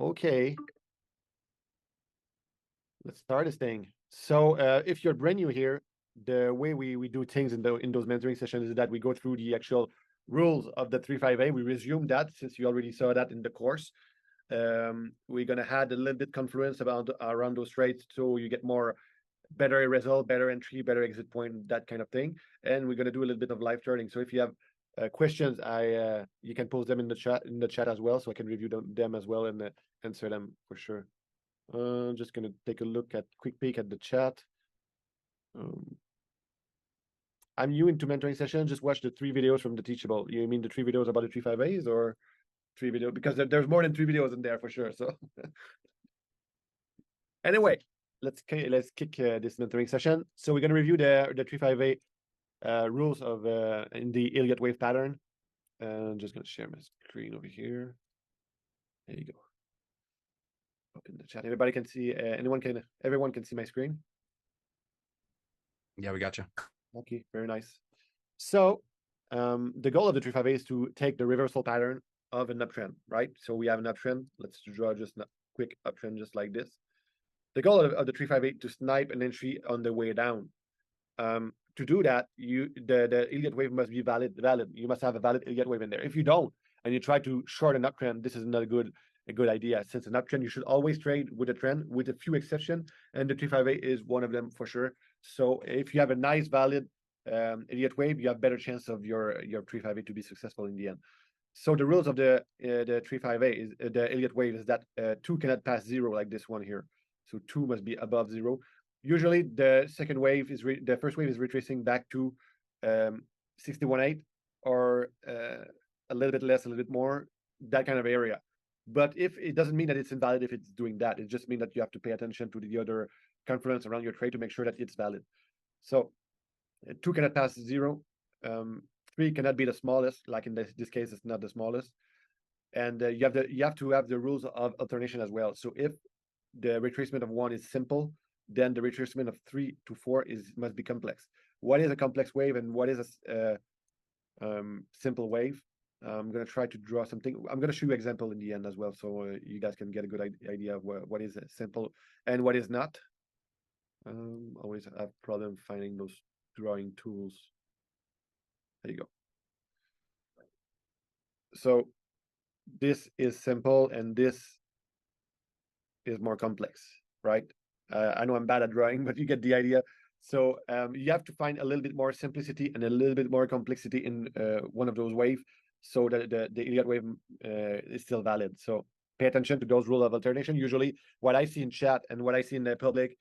Okay. Let's start this thing. So if you're brand new here, the way we do things in those mentoring sessions is that we go through the actual rules of the 3-5-A. We resume that since you already saw that in the course. We're gonna add a little bit confluence around those traits so you get more better result, better entry, better exit point, that kind of thing. And we're gonna do a little bit of live turning. So if you have questions, you can post them in the chat as well, so I can review them as well and answer them for sure. Just gonna take a quick peek at the chat. I'm new into mentoring sessions. Just watch the 3 videos from the Teachable. You mean the 3 videos about the 3-5-As or 3 videos? Because there's more than 3 videos in there for sure. So anyway, let's kick this mentoring session. So we're gonna review the 3-5-A rules of in the Elliott wave pattern. I'm just gonna share my screen over here. There you go. Open the chat. Everybody can see. Everyone can see my screen. Yeah, we got you. Okay, very nice. So the goal of the 3-5-A is to take the reversal pattern of an uptrend, right? So we have an uptrend. Let's draw just a quick uptrend just like this. The goal of the 3-5-A to snipe an entry on the way down. To do that, the Elliott wave must be valid. You must have a valid Elliott wave in there. If you don't, and you try to short an uptrend, this is not a good idea. Since an uptrend, you should always trade with a trend, with a few exceptions, and the 3-5-A is one of them for sure. So if you have a nice valid Elliott wave, you have better chance of your 3-5-A to be successful in the end. So the rules of the 3-5-A is the Elliott wave is that 2 cannot pass 0 like this one here. So 2 must be above 0. Usually the second wave is the first wave is retracing back to 61.8 or a little bit less, a little bit more, that kind of area. But if it doesn't mean that it's invalid if it's doing that, it just means that you have to pay attention to the other confluence around your trade to make sure that it's valid. So 2 cannot pass 0. 3 cannot be the smallest, like in this case, it's not the smallest. And you have to have the rules of alternation as well. So if the retracement of 1 is simple, then the retracement of 3 to 4 must be complex. What is a complex wave and what is a simple wave? I'm going to try to draw something. I'm going to show you an example in the end as well, so you guys can get a good idea of what is simple and what is not. Always have problem finding those drawing tools. There you go. So this is simple and this is more complex, right? I know I'm bad at drawing, but you get the idea. So you have to find a little bit more simplicity and a little bit more complexity in one of those waves so that the Elliott wave is still valid. So pay attention to those rules of alternation. Usually what I see in chat and what I see in the public,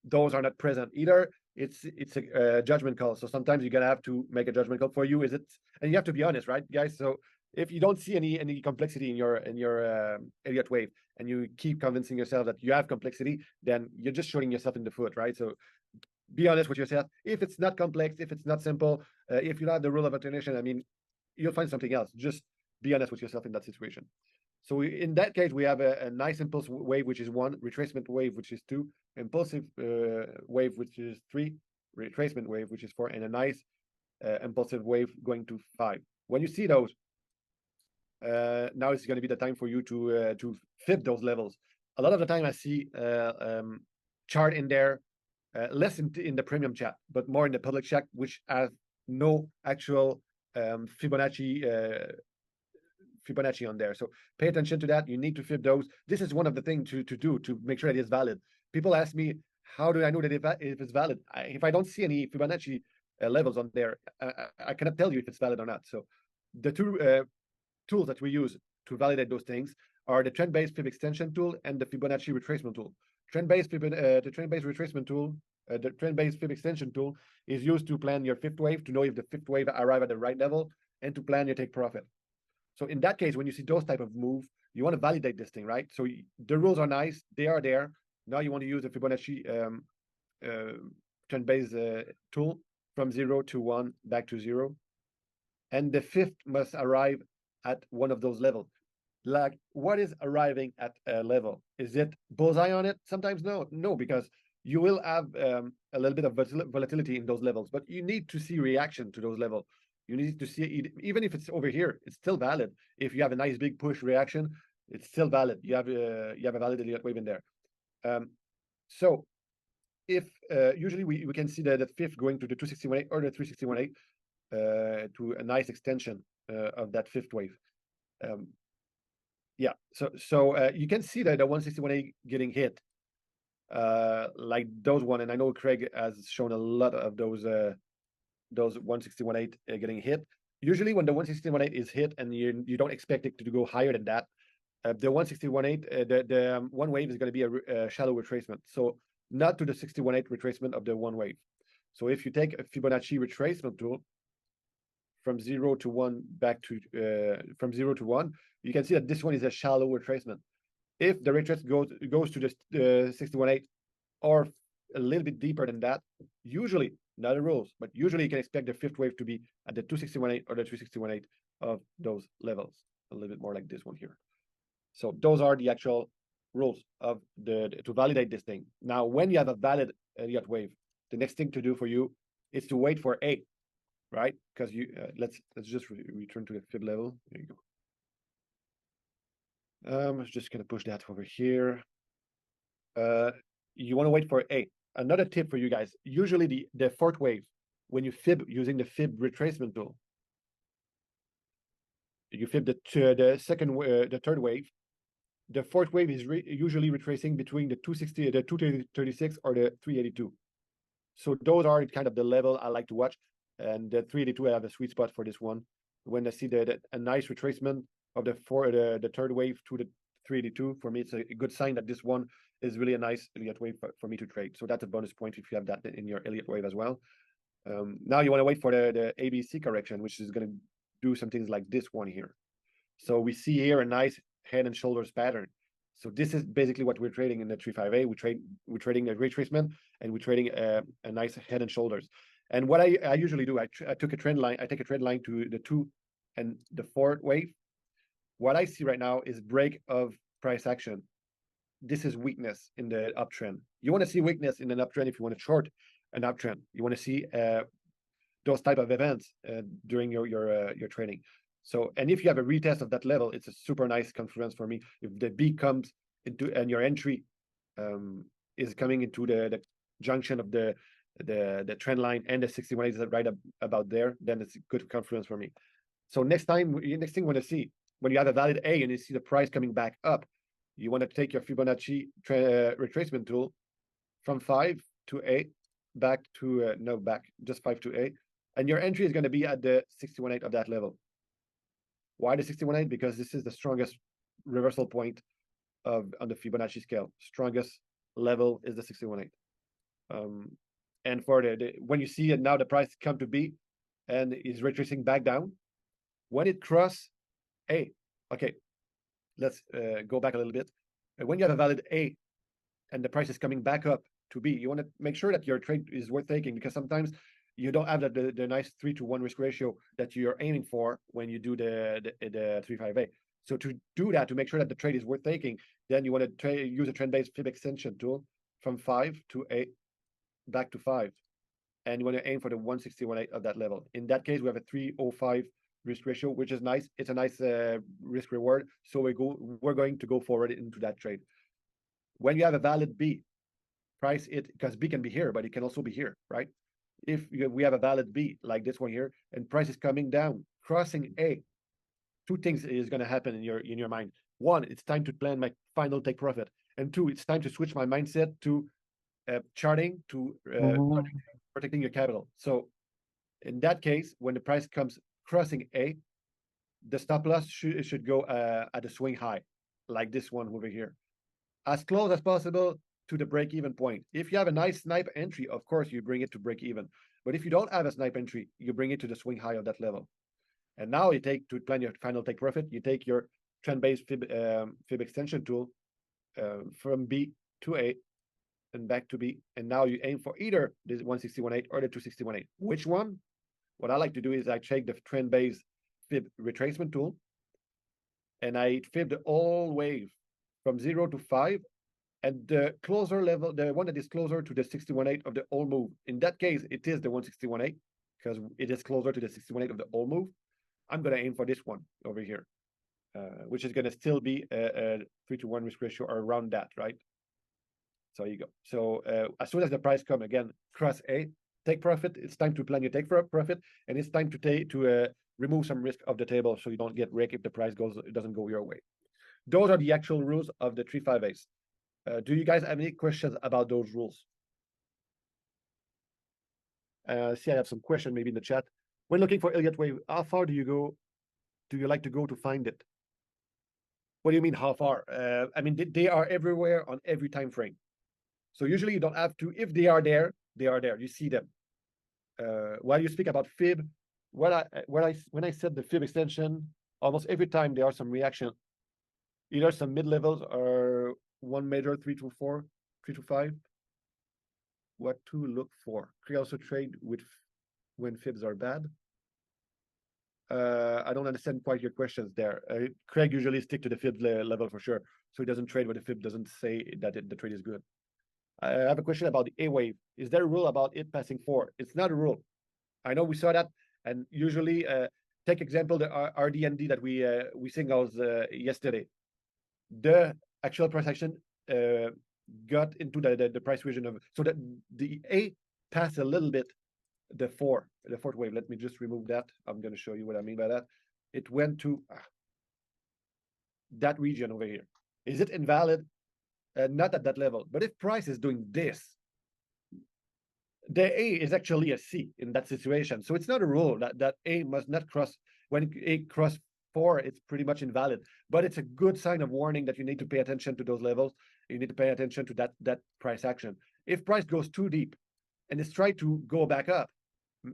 those are not present either. It's a judgment call. So sometimes you're gonna have to make a judgment call for you. And you have to be honest, right, guys? So if you don't see any complexity in your Elliott wave and you keep convincing yourself that you have complexity, then you're just shooting yourself in the foot, right? So be honest with yourself. If it's not complex, if it's not simple, if you don't have the rule of alternation, I mean, you'll find something else. Just be honest with yourself in that situation. So in that case, we have a nice impulse wave, which is 1, retracement wave, which is 2, impulsive wave, which is 3, retracement wave, which is 4, and a nice impulsive wave going to 5. When you see those, now it's going to be the time for you to fit those levels. A lot of the time I see chart in there, less in the premium chat, but more in the public chat, which have no actual Fibonacci on there. So pay attention to that. You need to fit those. This is one of the things to do to make sure that it's valid. People ask me, how do I know that if it's valid? If I don't see any Fibonacci levels on there, I cannot tell you if it's valid or not. So the two tools that we use to validate those things are the trend-based Fib extension tool and the Fibonacci retracement tool. The trend-based retracement tool, the trend-based Fib extension tool is used to plan your fifth wave, to know if the fifth wave arrive at the right level, and to plan your take profit. So in that case, when you see those type of move, you want to validate this thing, right? So the rules are nice, they are there. Now you want to use the Fibonacci trend-based tool from 0 to 1 back to 0. And the fifth must arrive at one of those levels. Like, what is arriving at a level? Is it bullseye on it? Sometimes no, because you will have a little bit of volatility in those levels, but you need to see reaction to those levels. You need to see it, even if it's over here, it's still valid. If you have a nice big push reaction, It's still valid. You have a valid Elliott wave in there. So if usually we can see the fifth going to the 261.8 or the 361.8 to a nice extension of that fifth wave. Yeah, so you can see that the 161.8 getting hit like those one, and I know Craig has shown a lot of those 161.8 getting hit. Usually when the 161.8 is hit and you don't expect it to go higher than that, the 161.8 the one wave is going to be a shallow retracement, so not to the 61.8 retracement of the one wave. So if you take a Fibonacci retracement tool from 0 to 1 back to from 0 to 1, you can see that this one is a shallow retracement. If the retrace goes to the 61.8 or a little bit deeper than that, usually, not the rules, but usually you can expect the fifth wave to be at the 261.8 or the 361.8 of those levels, a little bit more like this one here. So those are the actual rules of to validate this thing. Now, when you have a valid Elliott wave, the next thing to do for you is to wait for 8, right? Because you let's just return to the fib level. There you go. I'm just gonna push that over here. You want to wait for 8. Another tip for you guys: usually the fourth wave, when you fib using the fib retracement tool, you fib the third wave. The fourth wave is usually retracing between the 260, the 236, or the 382. So those are kind of the level I like to watch, and the 382 I have a sweet spot for this one. When I see a nice retracement of the third wave to the 382, for me it's a good sign that this one is really a nice Elliott wave for me to trade. So that's a bonus point if you have that in your Elliott wave as well. Now you want to wait for the ABC correction, which is going to do some things like this one here. So we see here a nice head and shoulders pattern. So this is basically what we're trading in the 358. We're trading a retracement, and we're trading a nice head and shoulders. And what I usually do, I took a trend line. I take a trend line to the 2 and the 4 wave. What I see right now is break of price action. This is weakness in the uptrend. You want to see weakness in an uptrend if you want to short an uptrend. You want to see those type of events during your trading. So, and if you have a retest of that level, it's a super nice confluence for me. If the B comes into and your entry is coming into the junction of the trend line and the 61 is right about there, then it's a good confluence for me. So next thing you want to see, when you have a valid A and you see the price coming back up, you want to take your Fibonacci retracement tool from 5 to 8 back to just 5 to 8, and your entry is going to be at the 61.8 of that level. Why the 61.8? Because this is the strongest reversal point on the Fibonacci scale. Strongest level is the 61.8. And for when you see it now, the price come to B and is retracing back down. When it cross A, okay, let's go back a little bit. When you have a valid A and the price is coming back up to B, you want to make sure that your trade is worth taking, because sometimes you don't have the nice 3-to-1 risk ratio that you're aiming for when you do the 358. So to do that, to make sure that the trade is worth taking, then you want to use a trend-based fib extension tool from 5 to 8 back to 5, and you want to aim for the 161.8 of that level. In that case, we have a 305 risk ratio, which is nice. It's a nice risk reward. So we're going to go forward into that trade. When you have a valid B, price it, because B can be here, but it can also be here, right? If we have a valid B like this one here, and price is coming down, crossing A, 2 things is going to happen in your mind. 1, it's time to plan my final take profit, and 2, it's time to switch my mindset to charting to protecting your capital. So in that case, when the price comes crossing A, the stop loss should go at a swing high, like this one over here, as close as possible to the break-even point. If you have a nice snipe entry, of course, you bring it to break even. But if you don't have a snipe entry, you bring it to the swing high of that level. And now you take, to plan your final take profit, you take your trend-based fib extension tool from B to A and back to B. And now you aim for either the 161.8 or the 261.8. Which one? What I like to do is I take the trend-based fib retracement tool, and I fib the whole wave from 0 to 5, and the closer level, the one that is closer to the 61.8 of the whole move. In that case, it is the 161.8, because it is closer to the 61.8 of the whole move. I'm going to aim for this one over here. which is going to still be a 3-to-1 risk ratio or around that, right? So you go. So as soon as the price come again, cross A, take profit. It's time to plan your take for profit, and it's time to remove some risk of the table so you don't get wrecked if the price doesn't go your way. Those are the actual rules of the 3-5 ace. Do you guys have any questions about those rules? See, I have some question maybe in the chat. When looking for Elliott wave, how far do you go? Do you like to go to find it? What do you mean how far? I mean, they are everywhere on every time frame. So usually you don't have to, if they are there, they are there. You see them. While you speak about fib, when I said the fib extension, almost every time there are some reaction, either some mid levels or one major 3-4, 3-5. What to look for? Can you also trade with when fibs are bad? I don't understand quite your questions there. Craig usually stick to the fib level for sure, so he doesn't trade when the fib doesn't say that the trade is good. I have a question about the A wave. Is there a rule about it passing 4? It's not a rule. I know we saw that, and usually take example the RDND that we signals yesterday. The actual price action got into the price region of, so that the A passed a little bit the fourth wave. Let me just remove that. I'm going to show you what I mean by that. It went to that region over here. Is it invalid? Not at that level. But if price is doing this, the A is actually a C in that situation. So it's not a rule that A must not cross. When A cross 4, it's pretty much invalid. But it's a good sign of warning that you need to pay attention to those levels. You need to pay attention to that price action. If price goes too deep and it's trying to go back up,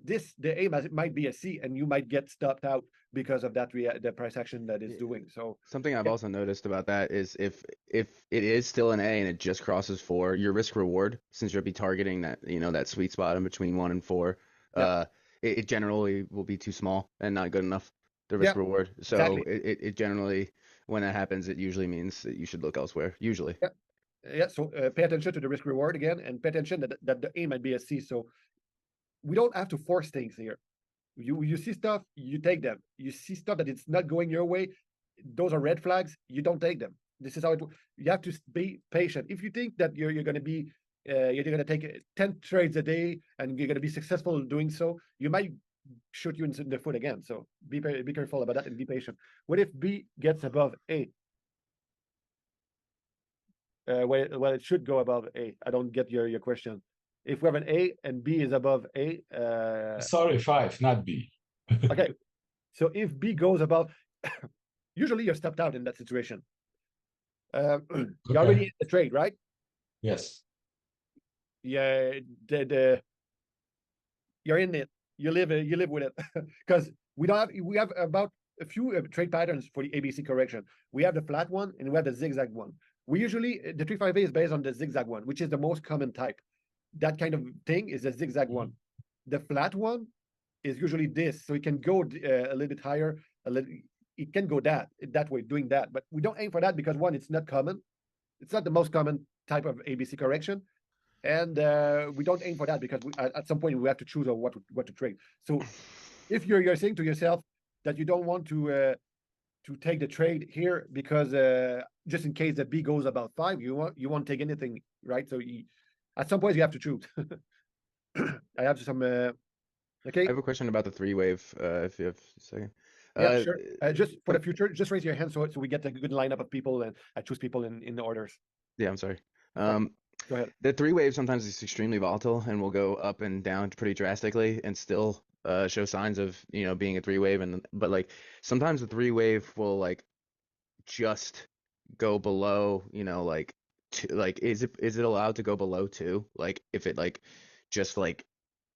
the A might be a C, and you might get stopped out because of that the price action that is doing. So something I've also noticed about that is if it is still an A and it just crosses 4, your risk reward, since you'll be targeting that that sweet spot in between 1 and 4, it generally will be too small and not good enough, the risk reward. So exactly. it generally, when that happens, it usually means that you should look elsewhere. Usually. Yeah. So pay attention to the risk reward again, and pay attention that the A might be a C. So we don't have to force things here. You see stuff, you take them. You see stuff that it's not going your way, those are red flags. You don't take them. This is how it. You have to be patient. If you think that you're going to be, you're going to take 10 trades a day and you're going to be successful doing so, you might shoot you in the foot again. So be careful about that and be patient. What if B gets above A? Well, it should go above A. I don't get your question. If we have an A and B is above A, sorry, 5, not B. Okay, so if B goes above, usually you're stepped out in that situation. You're already in the trade, right? Yes. Yeah, you're in it. You live with it because we have about a few trade patterns for the ABC correction. We have the flat one and we have the zigzag one. We usually the 3-5A is based on the zigzag one, which is the most common type. That kind of thing is the zigzag one. The flat one is usually this, so it can go a little bit higher. It can go that way, doing that, but we don't aim for that because one, it's not common. It's not the most common type of ABC correction, and we don't aim for that because at some point we have to choose what to trade. So if you're saying to yourself that you don't want to take the trade here because just in case the B goes about 5, you won't take anything, right? So at some point you have to choose. I have some. Okay. I have a question about the 3-wave. If you have a second. Yeah, sure. Just for the future, just raise your hand so we get a good lineup of people and I choose people in the orders. Yeah, I'm sorry. Go ahead. The 3-wave sometimes is extremely volatile and will go up and down pretty drastically and still show signs of being a 3-wave, but like sometimes the 3-wave will like just go below like 2, like is it allowed to go below 2, like if it like just like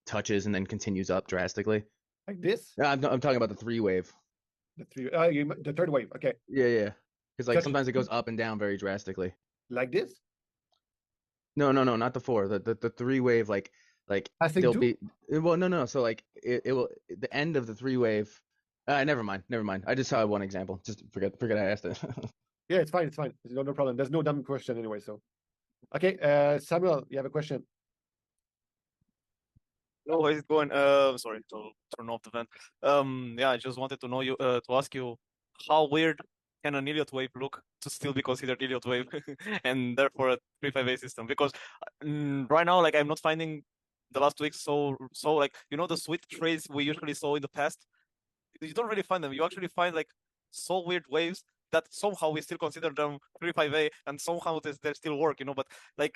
touches and then continues up drastically like this? I'm talking about the 3-wave. The third wave. Okay. Yeah, because like sometimes it goes up and down very drastically. Like this? No, not the 4. The 3-wave like still be well no so like it will the end of the 3-wave. Never mind. I just saw one example. Just forget I asked it. Yeah, it's fine. No problem. There's no dumb question anyway. So, okay, Samuel, you have a question? Oh, how's it going? Sorry to turn off the vent. Yeah, I just wanted to know to ask you, how weird can an Elliott wave look to still be considered Elliott wave, and therefore a 3-5-8 system? Because right now, like I'm not finding the last weeks so like the sweet trades we usually saw in the past. You don't really find them. You actually find like so weird waves that somehow we still consider them 3-5-8, and somehow they still work. But like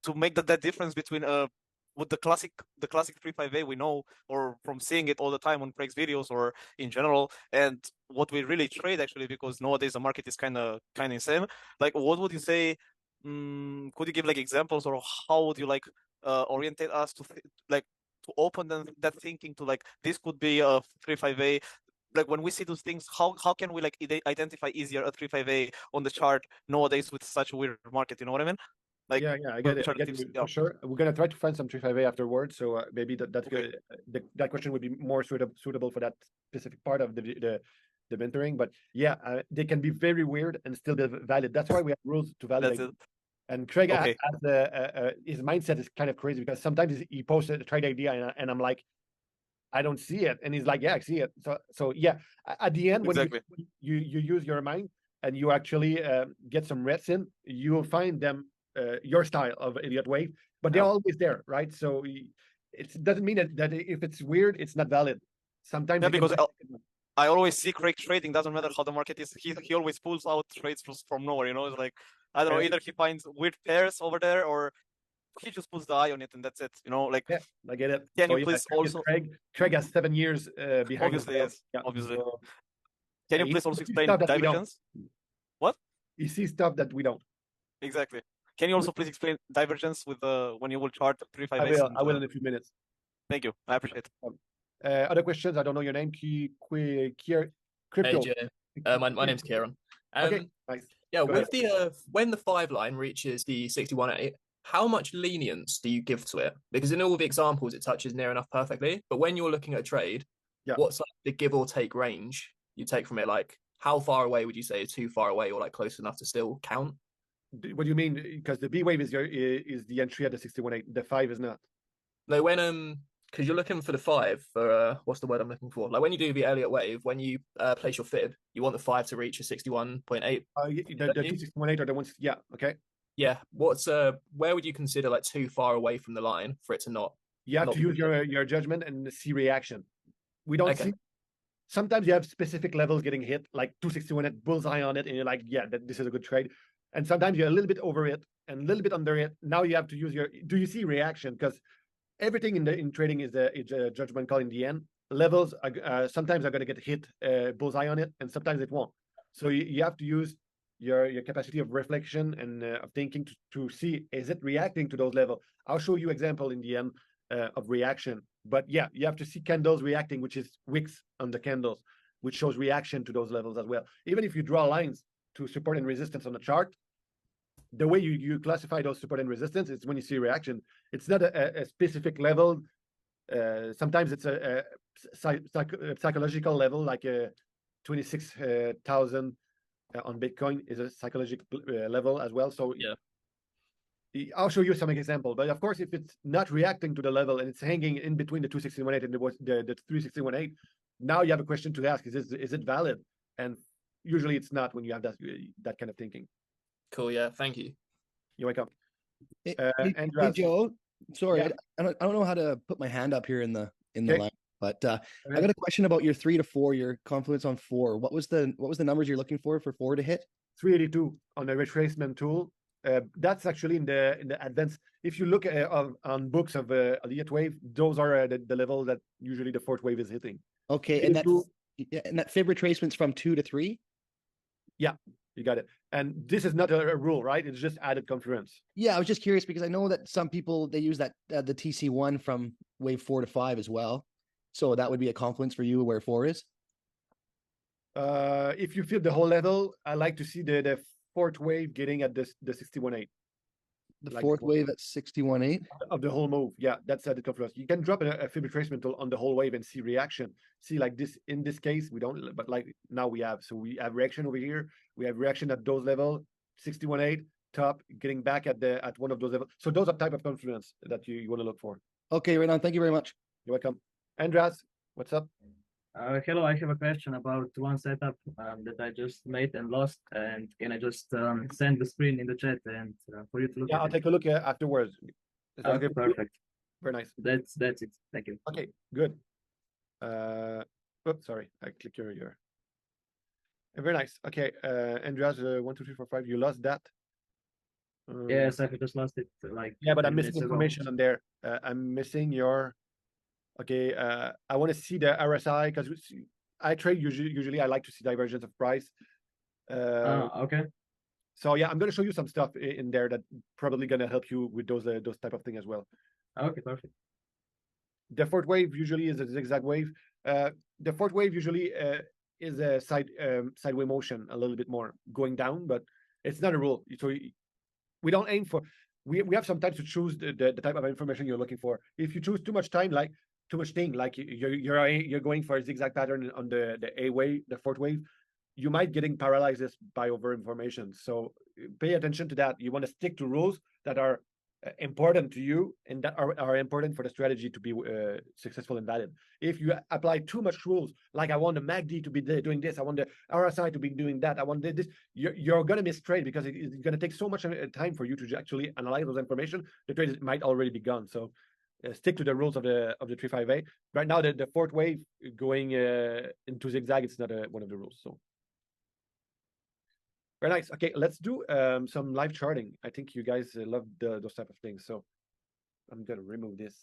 to make that difference between with the classic 3-5-8 we know, or from seeing it all the time on Craig's videos or in general, and what we really trade actually, because nowadays the market is kind of insane. Like, what would you say? Could you give like examples, or how would you like orientate us to like to open that thinking to like this could be a 3-5-8? Like when we see those things, how can we like identify easier a 3-5-8 on the chart nowadays with such a weird market? You know what I mean? Like, yeah, I get it. which are I the get tips? it Yeah. for sure. We're gonna try to find some 3-5-8 afterwards, so maybe that's Okay. good. That question would be more suitable for that specific part of the mentoring. But yeah, they can be very weird and still be valid. That's why we have rules to validate. That's it. And Craig Okay. has his mindset is kind of crazy, because sometimes he posts a trade idea and I'm like, I don't see it, and he's like, yeah, I see it. So yeah, at the end, when Exactly. you use your mind and you actually get some reps in, you will find them your style of Elliott wave, but they're Yeah. always there, right? So it doesn't mean that if it's weird, it's not valid. Sometimes Yeah, it can because be. I always see Craig trading. Doesn't matter how the market is. He always pulls out trades from nowhere. It's like, I don't know. Yeah. Either he finds weird pairs over there, or he just puts the eye on it, and that's it. Like, Yeah, I get it. can So, you yeah, please also? Craig has 7 years behind his Obviously, belt. yes. Yeah, Obviously. so, Can you he please also sees explain stuff that we don't. divergence? What? He sees stuff that we don't. Exactly. Can you also please explain divergence with when you will chart 3-5-8? I will in a few minutes. Thank you. I appreciate it. Other questions? I don't know your name. Crypto. Hey, Jay. My name's Kieran. Okay, nice. Yeah, Go with the when the 5 line reaches the 61.8, how much lenience do you give to it? Because in all the examples, it touches near enough perfectly. But when you're looking at a trade, Yeah. what's like the give or take range you take from it? Like, how far away would you say is too far away, or like close enough to still count? What do you mean? Because the B wave is the entry at the 61.8. The 5 is not. No, when because you're looking for the 5 for what's the word I'm looking for? Like when you do the Elliott wave, when you place your fib, you want the 5 to reach a 61.8. The 261.8 are the ones. Yeah. Okay. Yeah. What's where would you consider like too far away from the line for it to not? You have Not to use good. your judgment and see reaction. We don't Okay. see. Sometimes you have specific levels getting hit, like 261 at bullseye on it, and you're like, yeah, this is a good trade. And sometimes you're a little bit over it and a little bit under it. Now you have to use do you see reaction? Because everything in trading is a judgment call in the end. Levels sometimes are going to get hit bullseye on it, and sometimes it won't. So you have to use your capacity of reflection and of thinking to see, is it reacting to those levels? I'll show you example in the end of reaction. But yeah, you have to see candles reacting, which is wicks on the candles, which shows reaction to those levels as well. Even if you draw lines to support and resistance on the chart, the way you classify those support and resistance is when you see reaction. It's not a specific level. Sometimes it's a psychological level, like 26,000 on Bitcoin is a psychological level as well. So Yeah. I'll show you some example, but of course, if it's not reacting to the level and it's hanging in between the 261.8 and the 361.8, now you have a question to ask: is it valid? And usually, it's not when you have that kind of thinking. Cool. Yeah. Thank you. You're welcome. Hey, Andras. Joe. Sorry, Yeah. I don't know how to put my hand up here in the Okay. line, but I got a question about your 3 to 4, your confluence on 4. What was the numbers you're looking for 4 to hit? 382 on the retracement tool. That's actually in the advanced. If you look on books of Elliott wave, those are the level that usually the fourth wave is hitting. Okay, and that fib retracement's from 2 to 3. Yeah, you got it. And this is not a rule, right? It's just added confluence. Yeah, I was just curious because I know that some people they use that the TC1 from wave 4 to 5 as well. So that would be a confluence for you where 4 is. If you feel the whole level, I like to see the fourth wave getting at the 61.8 The Like fourth four. wave at 61.8. of the whole move. Yeah, that's added confluence. You can drop a fib retracement tool on the whole wave and see reaction. See, like this in this case, we don't, but like now we have. So we have reaction over here. We have reaction at those level, 61.8 top, getting back at one of those levels. So those are type of confluence that you want to look for. Okay, right on. Thank you very much. You're welcome. Andras, what's up? Hello, I have a question about one setup that I just made and lost, and can I just send the screen in the chat and for you to look Yeah, at I'll it? take a look afterwards. Is that Okay, okay for you? perfect. Very nice. That's it. Thank you. Okay, good. Oops, sorry, I click your. Very nice. Okay, Andreas, 1, 2, 3, 4, 5. You lost that. Yes, I just lost it like Yeah, but 10 I'm missing minutes ago. information on there. I'm missing your. Okay, I want to see the RSI because I trade usually I like to see divergence of price. Okay. So yeah, I'm gonna show you some stuff in there that probably gonna help you with those type of thing as well. Okay, perfect. The fourth wave usually is a zigzag wave. The fourth wave usually is a sideway motion a little bit more going down, but it's not a rule. So we don't aim for. We have sometimes to choose the type of information you're looking for. If you choose too much time, like too much thing, like you're going for a zigzag pattern on the A wave, the fourth wave, you might getting paralyzed by over information. So pay attention to that. You want to stick to rules that are important to you and that are important for the strategy to be successful and valid. If you apply too much rules, like I want the MACD to be doing this, I want the RSI to be doing that, I want this, you're going to miss trade because it's going to take so much time for you to actually analyze those information. The trade might already be gone. So stick to the rules of the 358. Right now, the fourth wave going into zigzag, it's not one of the rules. So very nice. Okay, let's do some live charting. I think you guys love those type of things. So I'm gonna remove this.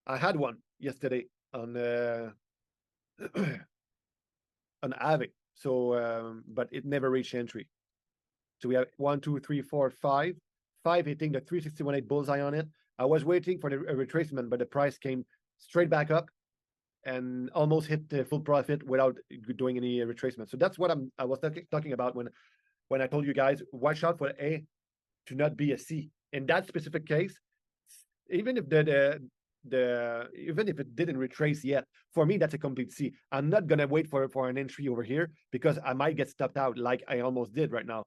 I had one yesterday on on Aave. So but it never reached entry. So we have 1, 2, 3, 4, 5. 5 hitting the 361.8 bullseye on it. I was waiting for the retracement, but the price came straight back up and almost hit the full profit without doing any retracement. So that's what I was talking about when I told you guys, watch out for A to not be a C. In that specific case, even if even if it didn't retrace yet, for me that's a complete C. I'm not gonna wait for an entry over here because I might get stopped out like I almost did right now.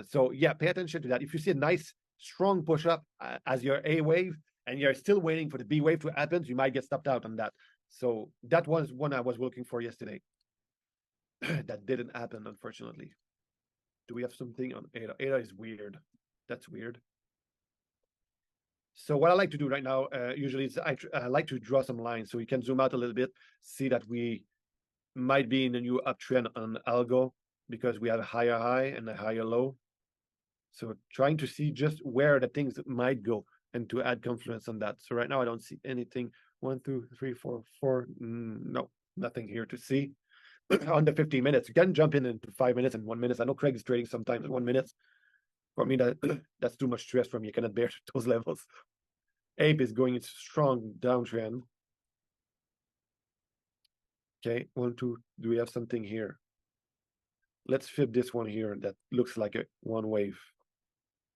So yeah, pay attention to that. If you see a nice strong push up as your A wave and you're still waiting for the B wave to happen, you might get stopped out on that. So that was one I was looking for yesterday. That didn't happen, unfortunately. Do we have something on ADA? ADA is weird. That's weird. So what I like to do right now, usually is I like to draw some lines so you can zoom out a little bit, see that we might be in a new uptrend on algo because we have a higher high and a higher low. So trying to see just where the things might go and to add confluence on that. So right now I don't see anything. 1, 2, 3, 4, 4. No, nothing here to see. On the 15 minutes, you can jump in into 5 minutes and 1 minute. I know Craig is trading sometimes 1 minute. For me, that's too much stress for me. You cannot bear those levels. Ape is going into strong downtrend. Okay, 1, 2. Do we have something here? Let's flip this one here. That looks like a one wave.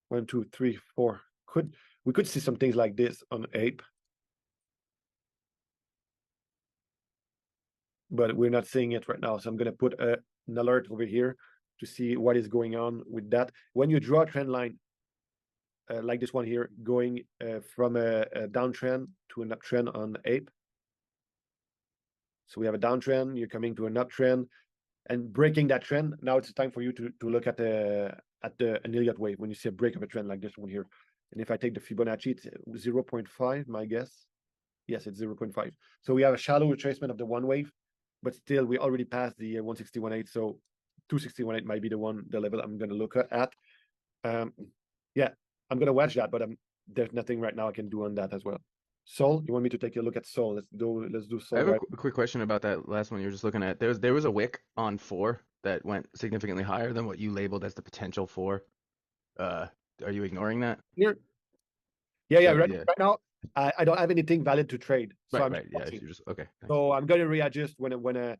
1, 2, 3, 4. We could see some things like this on Ape, but we're not seeing it right now. So I'm gonna put an alert over here to see what is going on with that. When you draw a trend line like this one here, going from a downtrend to an uptrend on Ape. So we have a downtrend, you're coming to an uptrend and breaking that trend. Now it's time for you to look at an Elliott wave when you see a break of a trend like this one here. And if I take the Fibonacci, it's 0.5, my guess. Yes, it's 0.5. So we have a shallow retracement of the one wave, but still we already passed the 161.8. So 261.8 might be the level I'm going to look at. Yeah, I'm going to watch that, but there's nothing right now I can do on that as well. Sol, you want me to take a look at Sol? Let's do Sol. I have a quick question about that last one you were just looking at. There was a wick on 4 that went significantly higher than what you labeled as the potential 4. Are you ignoring that? Here. Yeah. Right now, I don't have anything valid to trade. So right. Yeah, you're just okay. Thanks. So I'm going to readjust when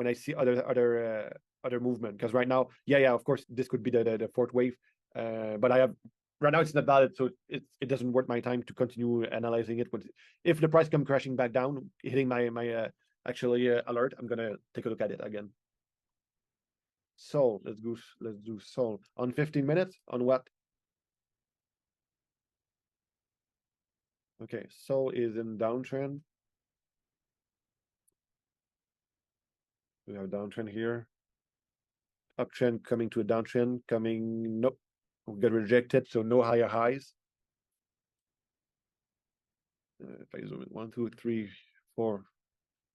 I see other movement, because right now, of course, this could be the fourth wave, but I have right now it's not valid, so it doesn't worth my time to continue analyzing it. But if the price come crashing back down, hitting my actually alert, I'm gonna take a look at it again. So let's do Sol on 15 minutes on what? Okay, Sol is in downtrend. we have a downtrend here. Uptrend coming to a downtrend, coming, nope, we got rejected, so no higher highs. If I zoom in, 1, 2, 3, 4.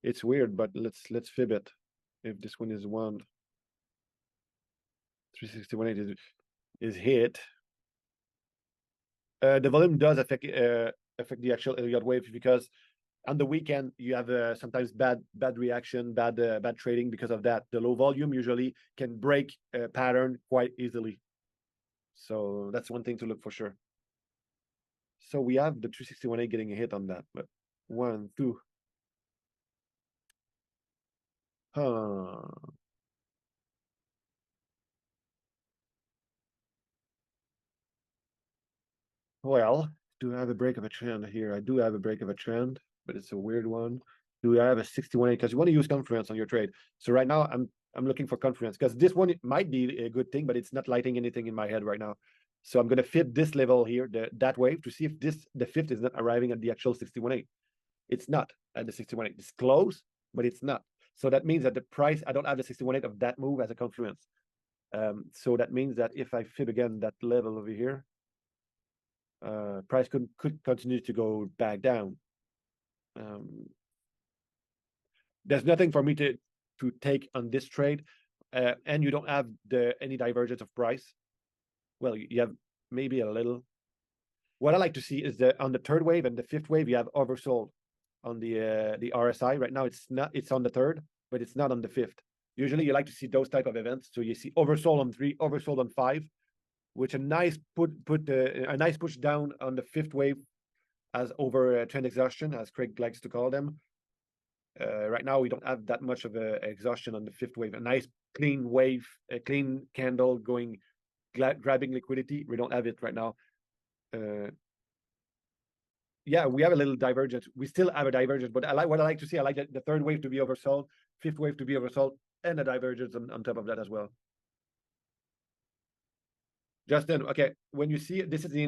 It's weird, but let's fib it. If this one is 1, 361.8 is hit. The volume does affect the actual Elliott wave because on the weekend you have sometimes bad reaction, bad trading because of that. The low volume usually can break a pattern quite easily. So that's one thing to look for sure. So we have the 361.8 getting a hit on that, but 1, 2. Well, do I have a break of a trend here? I do have a break of a trend, but it's a weird one. Do I have a 61.8? Because you want to use confluence on your trade. So right now I'm looking for confluence because this one might be a good thing, but it's not lighting anything in my head right now. So I'm gonna fit this level here, that wave, to see if the fifth is not arriving at the actual 61.8. It's not at the 61.8. It's close, but it's not. So that means that the price, I don't have the 61.8 of that move as a confluence. So that means that if I fib again that level over here, price could continue to go back down. There's nothing for me to take on this trade, and you don't have any divergence of price. Well, you have maybe a little. What I like to see is that on the third wave and the fifth wave, you have oversold on the RSI. Right now, it's on the third, but it's not on the fifth. Usually, you like to see those type of events. So you see oversold on 3, oversold on 5, which a nice a nice push down on the fifth wave as over trend exhaustion, as Craig likes to call them. Right now, we don't have that much of a exhaustion on the fifth wave. A nice clean wave, a clean candle going, grabbing liquidity. We don't have it right now. Yeah, we have a little divergence. We still have a divergence, but what I like to see. I like the third wave to be oversold, fifth wave to be oversold, and a divergence on top of that as well. Justin, okay, when you see this is the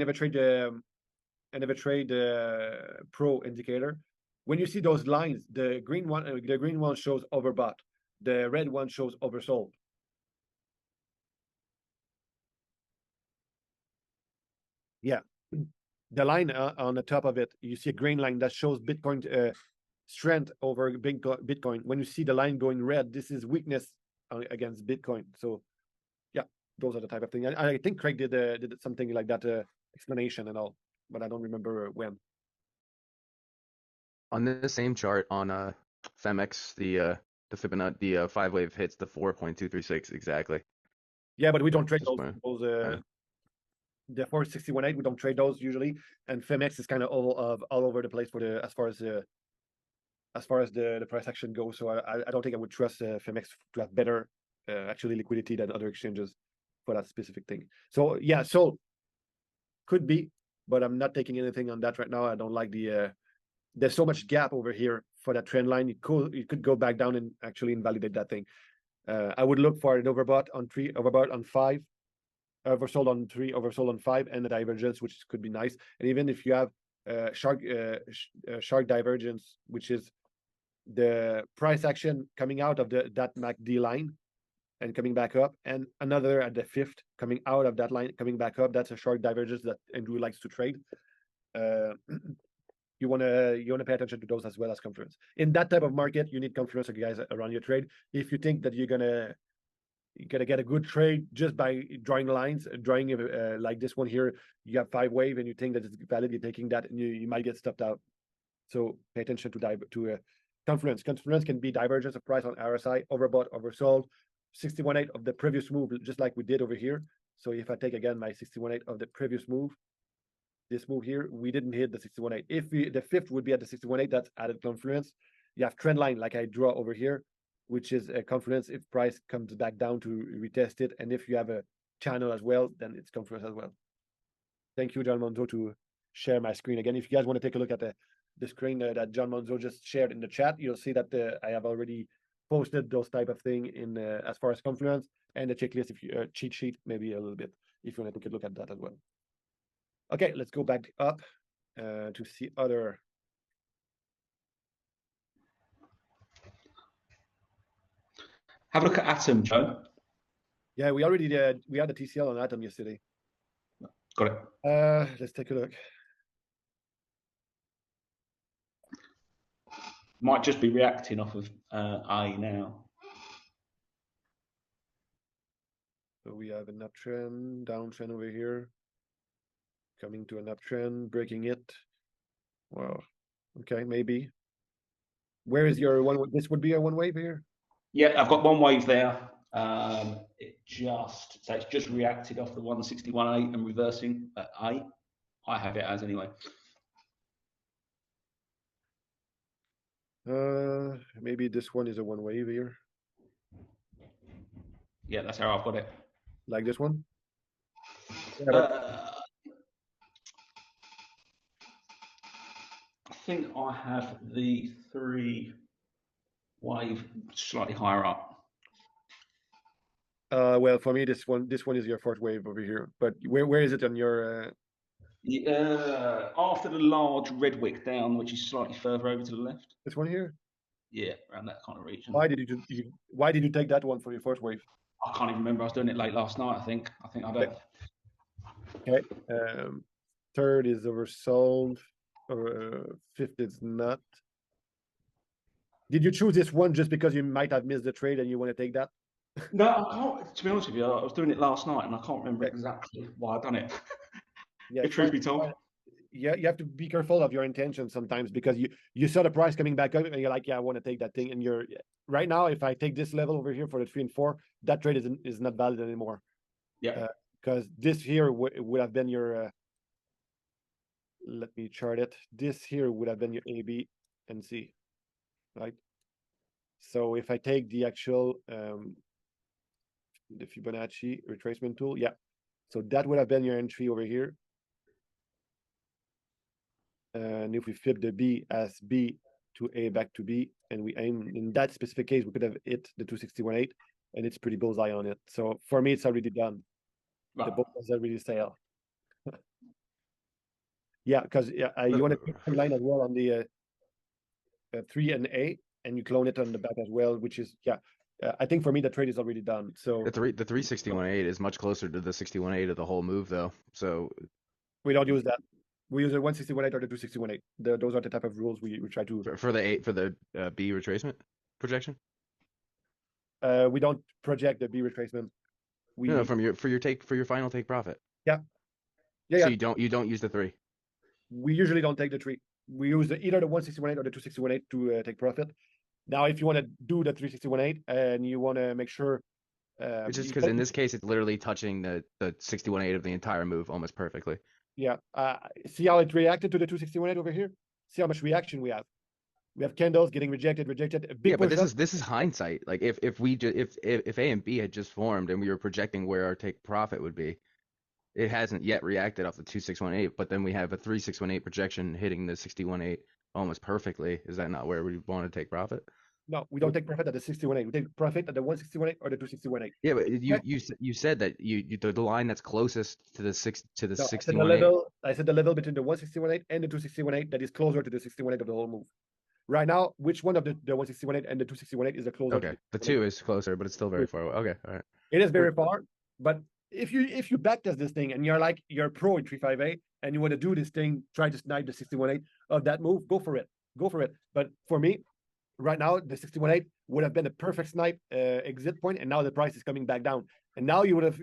InnovaTrade Pro indicator. When you see those lines, the green one shows overbought, the red one shows oversold. Yeah, the line on the top of it, you see a green line that shows Bitcoin strength over Bitcoin. When you see the line going red, this is weakness against Bitcoin. So yeah, those are the type of thing. I think Craig did something like that explanation and all, but I don't remember when. On this same chart on Femex, the Fibonacci, the 5-wave hits the 4.236 exactly. Yeah, but we don't trade Just those the 461.8. We don't trade those usually, and Femex is kind of all over the place for as far as the price action goes. So I don't think I would trust Femex to have better actually liquidity than other exchanges for that specific thing. So yeah, so could be, but I'm not taking anything on that right now. I don't like there's so much gap over here for that trend line. It could go back down and actually invalidate that thing. I would look for an overbought on 3, overbought on 5, oversold on 3, oversold on 5, and a divergence, which could be nice. And even if you have shark divergence, which is the price action coming out of that MACD line and coming back up, and another at the fifth coming out of that line, coming back up, that's a shark divergence that Andrew likes to trade. You wanna pay attention to those as well as confluence. In that type of market, you need confluence, guys, around your trade. If you think that you're gonna get a good trade just by drawing lines, like this one here, you have 5 wave and you think that it's valid, you're taking that, and you might get stopped out. So pay attention to confluence. Confluence can be divergence of price on RSI, overbought, oversold, 61.8 of the previous move, just like we did over here. So if I take again my 61.8 of the previous move, this move here, we didn't hit the 61.8. If the fifth would be at the 61.8, that's added confluence. You have trend line like I draw over here, which is a confluence if price comes back down to retest it. And if you have a channel as well, then it's confluence as well. Thank you, John Monzo, to share my screen again. If you guys want to take a look at the screen that John Monzo just shared in the chat, you'll see that I have already posted those type of thing in as far as confluence and the checklist, if you cheat sheet, maybe a little bit, if you want to take a look at that as well. Okay, let's go back up to see other. Have a look at Atom, Joe. Yeah, we already did. We had a TCL on Atom yesterday. Got it. Let's take a look. Might just be reacting off of I now. So we have an uptrend, downtrend over here. Coming to an uptrend, breaking it. Well, okay, maybe. Where is your one? This would be a one wave here. Yeah, I've got one wave there. It's just reacted off the 161.8 and reversing at I have it as anyway. Maybe this one is a one wave here, Yeah, that's how I've got it. like this one. I think I have the 3 wave slightly higher up. Well, for me, this one is your fourth wave over here. But where is it on your? After the large red wick down, which is slightly further over to the left. This one here. Yeah, around that kind of region. Why did Why did you take that one for your fourth wave? I can't even remember. I was doing it late last night. I think I don't. Okay. Third is oversold. Fifth is not. Did you choose this one just because you might have missed the trade and you want to take that? No, I can't. To be honest with you, I was doing it last night and I can't remember exactly why I done it. Yeah, if truth be told. Yeah, you have to be careful of your intentions sometimes because you saw the price coming back up and you're like, yeah, I want to take that thing. And you're right now, if I take this level over here for the 3 and 4, that trade is not valid anymore. Yeah. Because this here would have been your. Let me chart it. This here would have been your A, B, and C, right? So if I take the actual the Fibonacci retracement tool, yeah. So that would have been your entry over here. And if we flip the B as B to A back to B, and we aim in that specific case, we could have hit the 261.8, and it's pretty bullseye on it. So for me, it's already done. Right. The book has already sailed. Yeah, because you want to pick a line as well on the 3 and A, and you clone it on the back as well, which is I think for me the trade is already done. So The 361.8 is much closer to the 61.8 of the whole move, though. So we don't use that. We use the 161.8 or the 261.8. Those are the type of rules we try to. for the B retracement projection. We don't project the B retracement. No, for your final take profit. Yeah. So you don't use the 3. We usually don't take the 3. We use either the 161.8 or the 261.8 to take profit. Now, if you want to do the 361.8 and you want to make sure, it's just because in this case it's literally touching the 61.8 of the entire move almost perfectly. Yeah. See how it reacted to the 261.8 over here? See how much reaction we have. We have candles getting rejected. A big But push up. this is hindsight. Like if A and B had just formed and we were projecting where our take profit would be, it hasn't yet reacted off the 2618, but then we have a 3618 projection hitting the 61.8 almost perfectly. Is that not where we want to take profit? No, we don't take profit at the 61.8. We take profit at the 161.8 or the 261.8. Yeah, but you said that the line that's closest to the 61.8. I said the level between the 161.8 and the 261.8 that is closer to the 61.8 of the whole move. Right now, which one of the 161.8 and the 261.8 is the closer? Okay, the 2 is closer, but it's still very far away. Okay, all right. It is very far, but if you backtest this thing and you're pro in 358 and you want to do this thing, try to snipe the 61.8 of that move, go for it. But for me, right now, the 61.8 would have been a perfect snipe exit point, and now the price is coming back down. And now you would have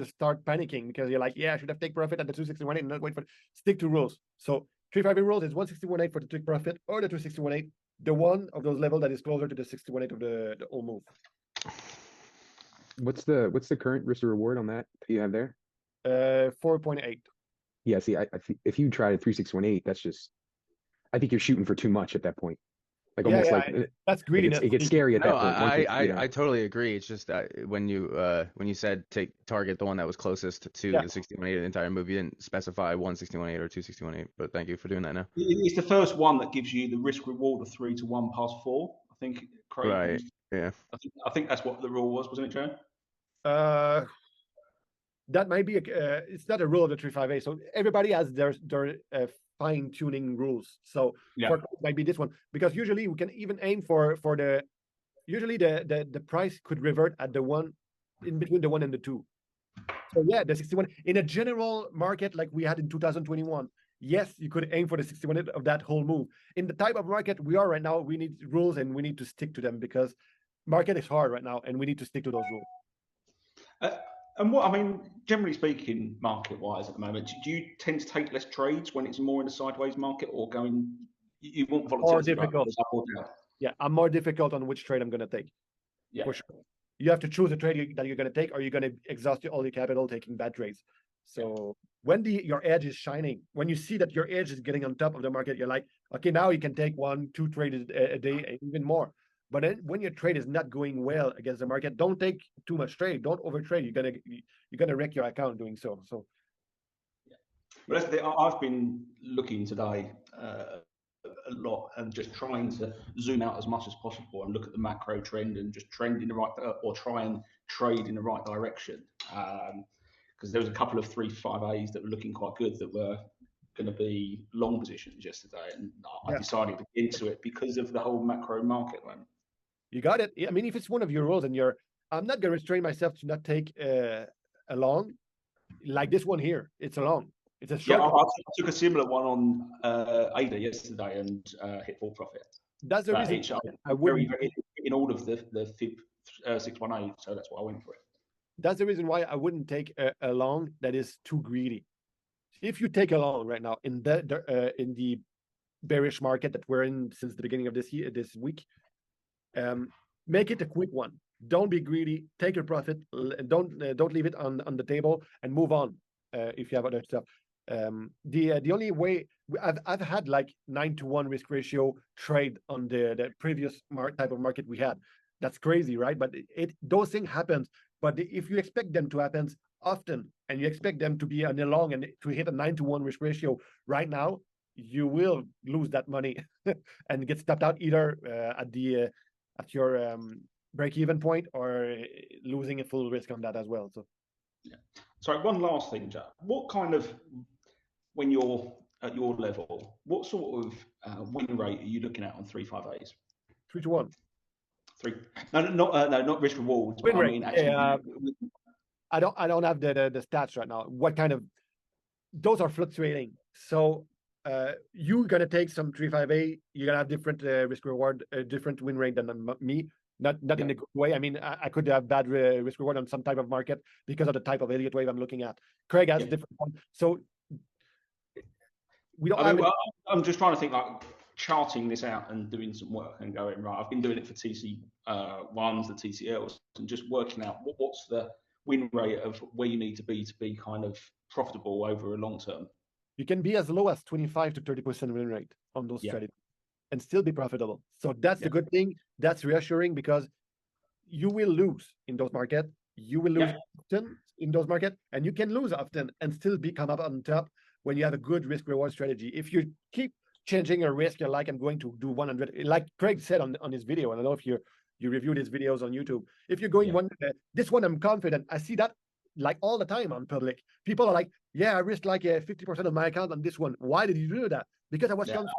start panicking because you're like, yeah, I should have taken profit at the 261.8 and not wait for stick to rules. So 358 rules is 161.8 for the take profit or the 261.8, the one of those levels that is closer to the 61.8 of the whole move. What's the current risk to reward on that you have there? 4.8. Yeah, see, I if you try a 3618, that's just, I think you're shooting for too much at that point. Like almost that's greediness. It gets scary at that No, point. I totally agree. It's just that when you said target the one that was closest to the 61.8 of the entire move, you didn't specify 161.8 or 261.8. But thank you for doing that now. It's the first one that gives you the risk reward of 3 to 1 past 4. I think. Craig Right. Yeah. I think that's what the rule was, wasn't it, Joe? That might be it's not a rule of the 358. So everybody has their fine tuning rules. So it might be this one because usually we can even aim for the usually the price could revert at the one in between the 1 and the 2. So yeah, the 61 in a general market like we had in 2021. Yes, you could aim for the 61 of that whole move. In the type of market we are right now, we need rules and we need to stick to them because market is hard right now and we need to stick to those rules. And what I mean, generally speaking, market-wise at the moment, do you tend to take less trades when it's more in a sideways market, or going? You want volatility? More difficult. Up or down? Yeah, I'm more difficult on which trade I'm going to take. Yeah. For sure. You have to choose a trade that you're going to take, or you're going to exhaust all your capital taking bad trades. So when your edge is shining, when you see that your edge is getting on top of the market, you're like, okay, now you can take 1-2 trades a day, even more. But then when your trade is not going well against the market, don't take too much trade. Don't overtrade. You're gonna wreck your account doing so. So, But that's I've been looking today a lot and just trying to zoom out as much as possible and look at the macro trend and just trend in the right or try and trade in the right direction. Because there was a couple of 3-5As that were looking quite good that were going to be long positions yesterday, and I decided to get into it because of the whole macro market one. You got it. I mean, if it's one of your rules and I'm not going to restrain myself to not take a long like this one here. It's a long. It's a short. Yeah, I took a similar one on ADA yesterday and hit full profit. That's the reason I wouldn't in all of the FIB 618, so that's why I went for it. That's the reason why I wouldn't take a long that is too greedy. If you take a long right now in the bearish market that we're in since the beginning of this week, make it a quick one. Don't be greedy. Take your profit. Don't leave it on the table and move on. If you have other stuff, the only way I've had like 9-to-1 risk ratio trade on the previous type of market we had. That's crazy, right? But those things happen. But if you expect them to happen often and you expect them to be on a long and to hit a 9-to-1 risk ratio right now, you will lose that money and get stopped out either at your break-even point or losing a full risk on that as well. So, yeah. Sorry, one last thing, Jack. What kind of, when you're at your level, what sort of win rate are you looking at on 3-5As? 3-to-1. Not risk reward. Win rate. I mean, actually, I don't have the stats right now. What kind of, those are fluctuating. So you're gonna take some 3-5A. You're gonna have different risk reward, different win rate than me. Not in a good way. I mean, I could have bad risk reward on some type of market because of the type of Elliott wave I'm looking at. Craig has a different one. So we don't. I'm just trying to think, like, charting this out and doing some work and going, right, I've been doing it for TC1s, the TCLs, and just working out what's the win rate of where you need to be kind of profitable over a long term. You can be as low as 25 to 30% win rate on those strategies and still be profitable. So that's the good thing. That's reassuring because you will lose in those markets. You will lose often in those markets, and you can lose often and still come up on top when you have a good risk reward strategy. If you keep changing a risk, you're like, I'm going to do 100, like Craig said on his video, and I don't know if you reviewed his videos on YouTube. If you're going this one, I'm confident. I see that like all the time on public. People are like, yeah, I risked like 50% of my account on this one. Why did you do that? Because I was confident.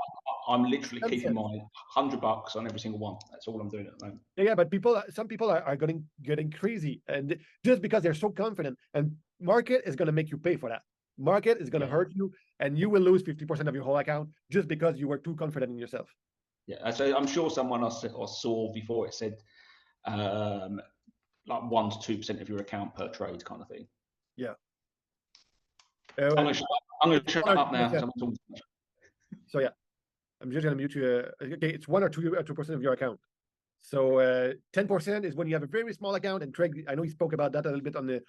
I'm literally keeping my $100 on every single one. That's all I'm doing at the moment. Yeah, but some people are getting crazy, and just because they're so confident, and market is going to make you pay for that. Market is going to hurt you, and you will lose 50% of your whole account just because you were too confident in yourself. Yeah, so I'm sure someone I saw before it said like 1 to 2% of your account per trade kind of thing. Yeah. I'm going to shut up now. So yeah, I'm just going to mute you. Okay, it's 1 or 2% of your account. So 10% is when you have a very small account. And Craig, I know he spoke about that a little bit on the,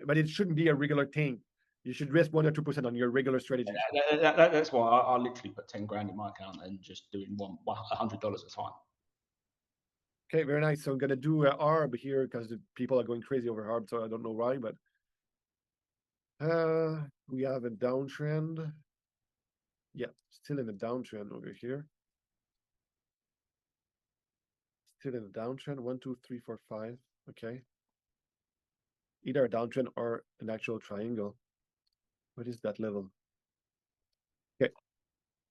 but it shouldn't be a regular thing. You should risk 1 or 2% on your regular strategy. That's why I literally put 10 grand in my account and just doing $100 a time. Okay, very nice. So I'm gonna do ARB here because the people are going crazy over ARB, so I don't know why, but we have a downtrend. Yeah, still in a downtrend over here. Still in a downtrend. 1, 2, 3, 4, 5. Okay. Either a downtrend or an actual triangle. What is that level? Okay.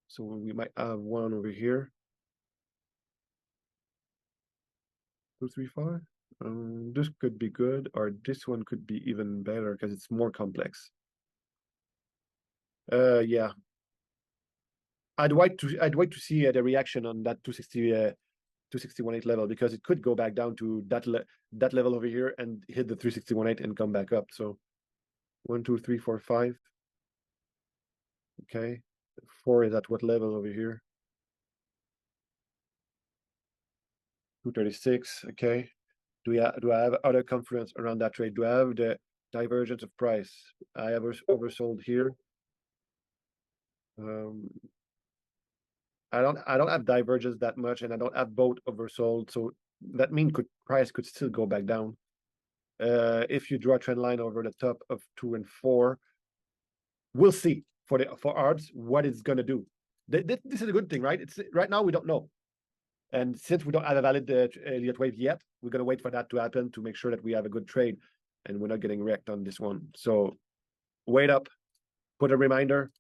So we might have one over here. 2, 3, 5. This could be good, or this one could be even better because it's more complex. Yeah. I'd wait to see the reaction on that 260.18 level, because it could go back down to that level over here and hit the 361.8 and come back up. So 1, 2, 3, 4, 5. Okay, 4 is at what level over here? 236. Okay. Do I have other confidence around that trade? Do I have the divergence of price? I have oversold here. I don't have divergence that much, and I don't have both oversold, so that means price could still go back down. If you draw a trend line over the top of 2 and 4, we'll see for odds what it's gonna do. This is a good thing, right? It's right now we don't know, and since we don't have a valid Elliott wave yet, we're gonna wait for that to happen to make sure that we have a good trade, and we're not getting wrecked on this one. So wait up, put a reminder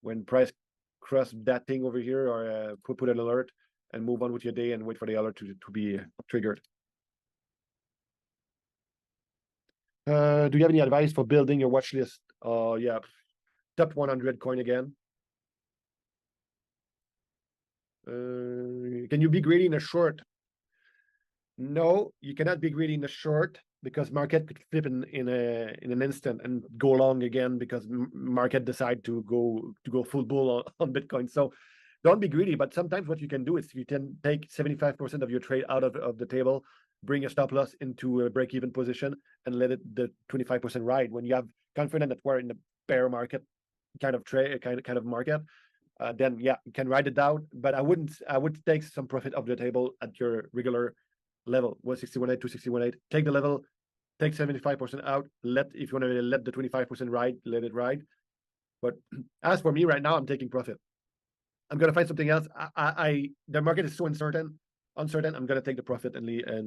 when price cross that thing over here, or put an alert and move on with your day and wait for the alert to be triggered. Do you have any advice for building your watch list? Yeah, top 100 coin again. Can you be greedy in a short? No, you cannot be greedy in a short, because market could flip in an instant and go long again, because market decide to go full bull on Bitcoin. So don't be greedy, but sometimes what you can do is you can take 75% of your trade out of the table, bring a stop loss into a break-even position, and let the 25% ride. When you have confident that we're in the bear market kind of trade, kind of market, then yeah, you can ride it down. But I would take some profit off the table at your regular level, 161.8, 261.8. Take the level, take 75% out. If you want to let the 25% ride, let it ride. But as for me right now, I'm taking profit. I'm gonna find something else. The market is so uncertain. I'm gonna take the profit and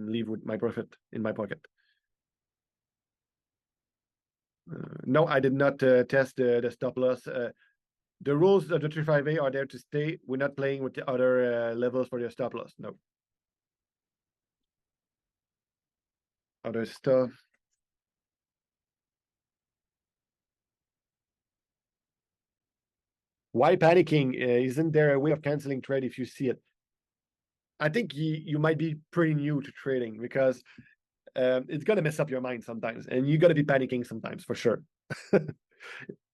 leave with my profit in my pocket. No, I did not test the stop loss. The rules of the 358 are there to stay. We're not playing with the other levels for the stop loss. No. Other stuff. Why panicking? Isn't there a way of canceling trade if you see it? I think you might be pretty new to trading, because it's gonna mess up your mind sometimes, and you gotta be panicking sometimes for sure.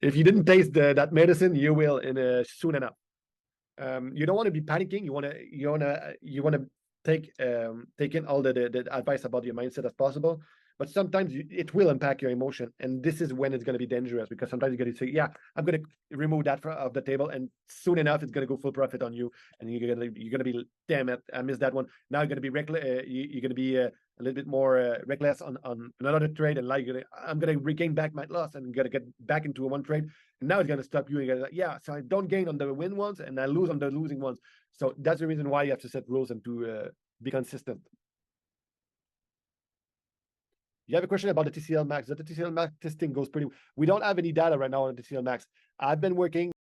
If you didn't taste that medicine, you will soon enough. You don't want to be panicking. You wanna take in all the advice about your mindset as possible. But sometimes it will impact your emotion, and this is when it's going to be dangerous, because sometimes you're going to say, "Yeah, I'm going to remove that off the table," and soon enough, it's going to go full profit on you, and you're going to be, "Damn it, I missed that one." Now you're going to be reckless. You're going to be a little bit more reckless on another trade, and like I'm going to regain back my loss and going to get back into one trade. And now it's going to stop you. And you're gonna, yeah, so I don't gain on the win ones, and I lose on the losing ones. So that's the reason why you have to set rules and to be consistent. You have a question about the TCL Max. The TCL Max testing goes pretty. We don't have any data right now on the TCL Max. I've been working